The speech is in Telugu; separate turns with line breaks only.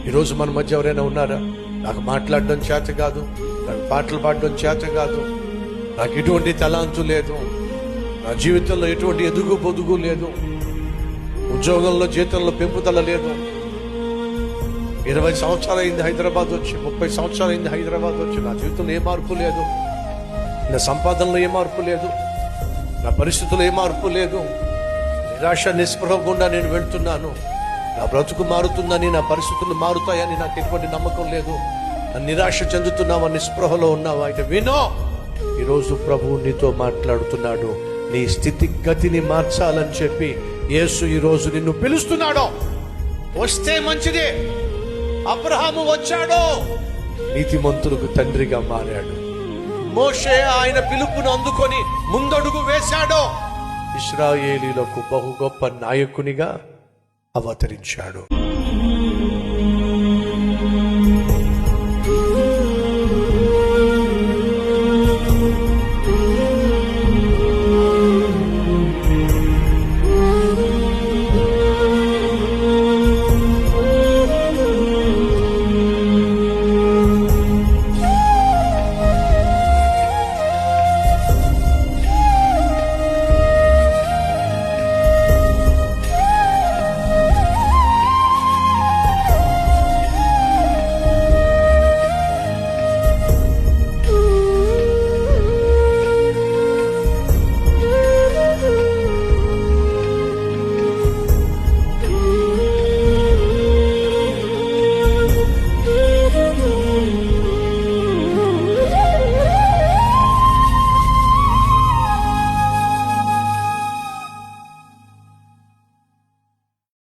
ఈరోజు మన మధ్య ఎవరైనా ఉన్నారా? నాకు మాట్లాడడం చేత కాదు, నాకు పాటలు పాడడం చేత కాదు, నాకు ఎటువంటి తలాంతు లేదు, నా జీవితంలో ఎటువంటి ఎదుగు పొదుగు లేదు, ఉద్యోగంలో జీతంలో పెంపుదల లేదు, 20 సంవత్సరాలు అయింది హైదరాబాద్ వచ్చి, 30 సంవత్సరాలు అయింది హైదరాబాద్ వచ్చి, నా జీవితంలో ఏ మార్పు లేదు, నా సంపాదనలో ఏ మార్పు లేదు, నా పరిస్థితుల్లో ఏ మార్పు లేదు, నిరాశ నిస్పృహ గుండా నేను వెళ్తున్నాను. నా బ్రతుకు మారుతుందని, నా పరిస్థితులు మారుతాయని నాకు ఎటువంటి నమ్మకం లేదు. నిరాశ చెందుతున్నావా, నిస్పృహలో ఉన్నావా? అయితే వినో, ఈరోజు ప్రభువు నీతో మాట్లాడుతున్నాడు. నీ స్థితిగతిని మార్చాలని చెప్పి యేసు ఈరోజు నిన్ను పిలుస్తున్నాడు. వస్తే మంచిదే. అబ్రహాము వచ్చాడు, నీతిమంతులకు తండ్రిగా మారాడు. మోషే ఆయన పిలుపును అందుకొని ముందడుగు వేశాడు, ఇశ్రాయేలీలకు బహు గొప్ప నాయకునిగా అవతరించాడు.